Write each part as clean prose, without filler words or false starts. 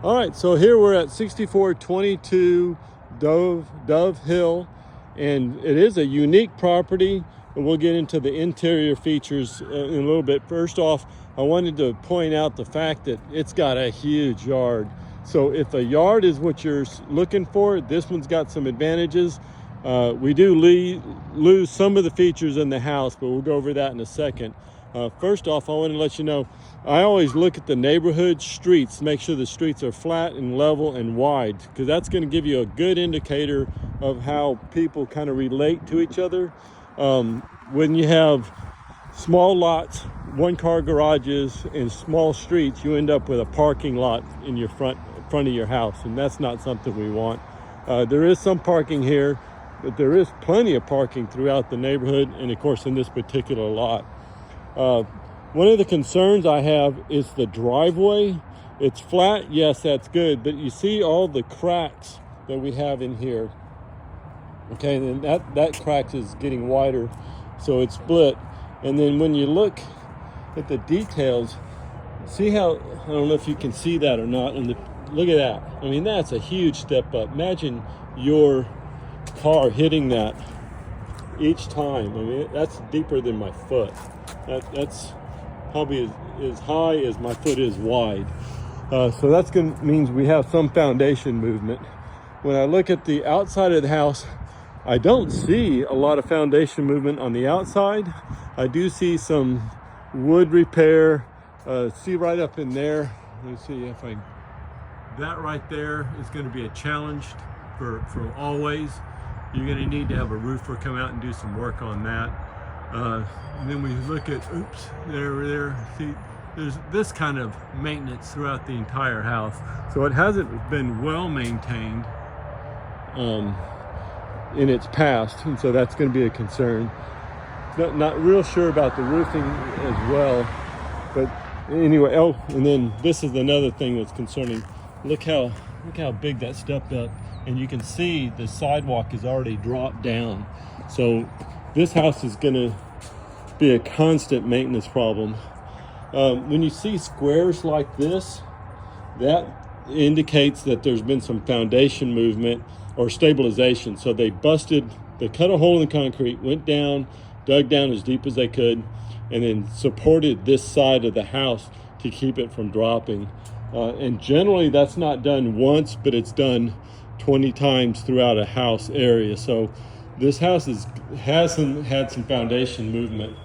All right, so here we're at 6422 Dove Hill, and it is a unique property, and we'll get into the interior features in a little bit. First off, I wanted to point out the fact that it's got a huge yard. So if a yard is what you're looking for, this one's got some advantages. We do lose some of the features in the house, but we'll go over that in a second. First off, I want to let you know, I always look at the neighborhood streets, make sure the streets are flat and level and wide, because that's going to give you a good indicator of how people kind of relate to each other. When you have small lots, one-car garages, and small streets, you end up with a parking lot in your front of your house, and that's not something we want. There is some parking here, but there is plenty of parking throughout the neighborhood, and of course in this particular lot. One of the concerns I have is the driveway. It's flat, yes, that's good, but you see all the cracks that we have in here. Okay, and then that crack is getting wider, so it's split. And then when you look at the details, see how, I don't know if you can see that or not, and look at that. I mean, that's a huge step up. Imagine your car hitting that each time. I mean, that's deeper than my foot. That's probably as high as my foot is wide. So that's means we have some foundation movement. When I look at the outside of the house, I don't see a lot of foundation movement on the outside. I do see some wood repair. See right up in there. Let's see if that right there is going to be a challenge for always. You're going to need to have a roofer come out and do some work on that. And then we look at, there, see, there's this kind of maintenance throughout the entire house. So it hasn't been well maintained in its past, and so that's going to be a concern. Not real sure about the roofing as well, but anyway, and then this is another thing that's concerning. Look how big that stepped up, and you can see the sidewalk is already dropped down. So this house is going to be a constant maintenance problem. When you see squares like this, that indicates that there's been some foundation movement or stabilization. So they cut a hole in the concrete, went down, dug down as deep as they could, and then supported this side of the house to keep it from dropping. And generally that's not done once, but it's done 20 times throughout a house area. So this house had some foundation movement.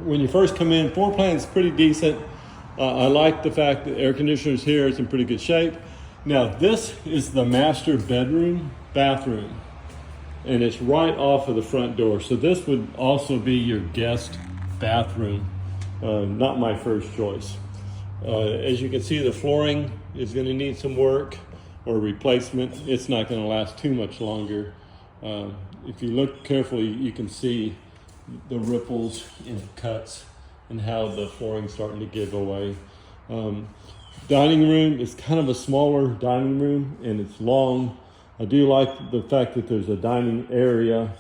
When you first come in, floor plan is pretty decent. I like the fact that air conditioner's here, it's in pretty good shape. Now this is the master bathroom, and it's right off of the front door. So this would also be your guest bathroom, not my first choice. As you can see, the flooring is going to need some work or replacement. It's not going to last too much longer. If you look carefully, you can see the ripples and cuts and how the flooring's starting to give away. Dining room is kind of a smaller dining room, and it's long. I do like the fact that there's a dining area.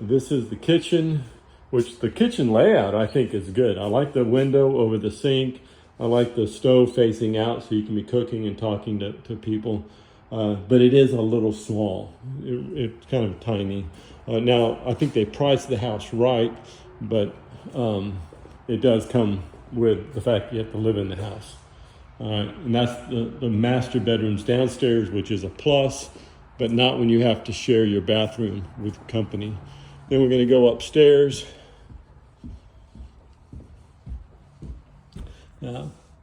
This is the kitchen, which the kitchen layout I think is good. I like the window over the sink. I like the stove facing out so you can be cooking and talking to people. But it is a little small. It's kind of tiny. Now, I think they priced the house right, but it does come with the fact you have to live in the house. And that's the master bedrooms downstairs, which is a plus, but not when you have to share your bathroom with company. Then we're going to go upstairs.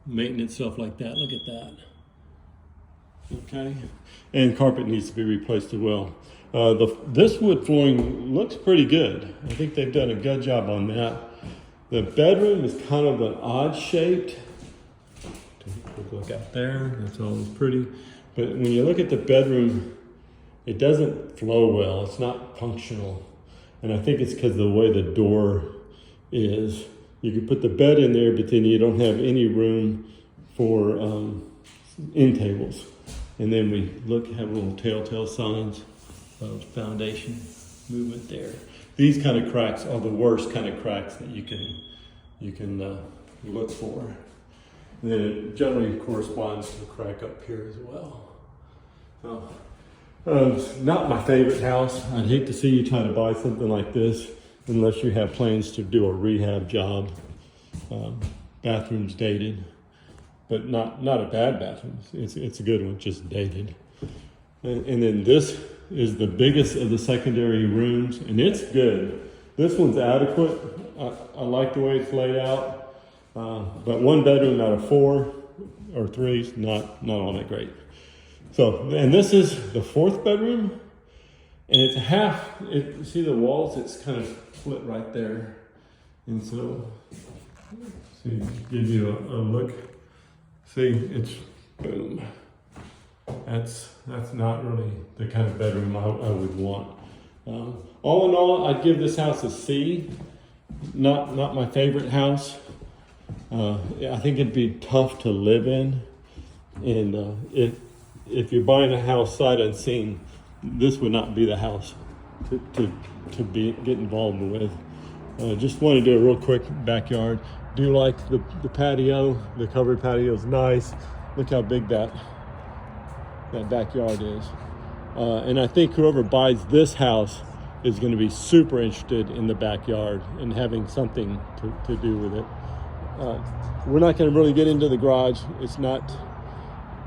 Maintenance stuff like that. Look at that. Okay, and carpet needs to be replaced as well. This wood flooring looks pretty good. I think they've done a good job on that. The bedroom is kind of an odd shaped. Look out there, that's all pretty. But when you look at the bedroom, it doesn't flow well. It's not functional. And I think it's because of the way the door is. You can put the bed in there, but then you don't have any room for end tables. And then we have little telltale signs of foundation movement there. These kind of cracks are the worst kind of cracks that you can look for. And then it generally corresponds to the crack up here as well. It's not my favorite house. I'd hate to see you try to buy something like this unless you have plans to do a rehab job. Bathroom's dated, but not a bad bathroom. It's a good one, just dated. And then this is the biggest of the secondary rooms, and it's good. This one's adequate. I like the way it's laid out, but 1 bedroom out of 4 or 3 is not all that great. So, and this is the 4th bedroom, and it's see the walls, it's kind of split right there. And so, give you a look. See, it's boom. That's not really the kind of bedroom I would want. All in all, I'd give this house a C. Not my favorite house. I think it'd be tough to live in, and if you're buying a house sight unseen, this would not be the house to get involved with. Just want to do a real quick backyard. Do like the patio. The covered patio is nice. Look how big that backyard is. And I think whoever buys this house is going to be super interested in the backyard and having something to do with it. We're not going to really get into the garage. It's not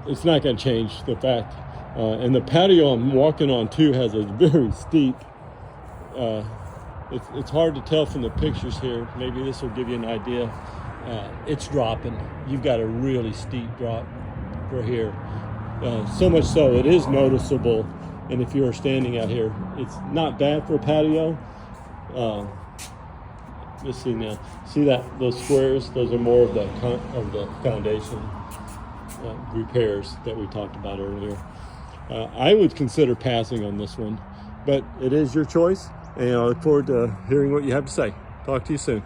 going to change the fact. And the patio I'm walking on too has a very steep, it's hard to tell from the pictures here. Maybe this will give you an idea. It's dropping. You've got a really steep drop for here. So much so it is noticeable. And if you're standing out here, it's not bad for a patio. Let's see now. See those squares? Those are more of the foundation repairs that we talked about earlier. I would consider passing on this one, but it is your choice, and I look forward to hearing what you have to say. Talk to you soon.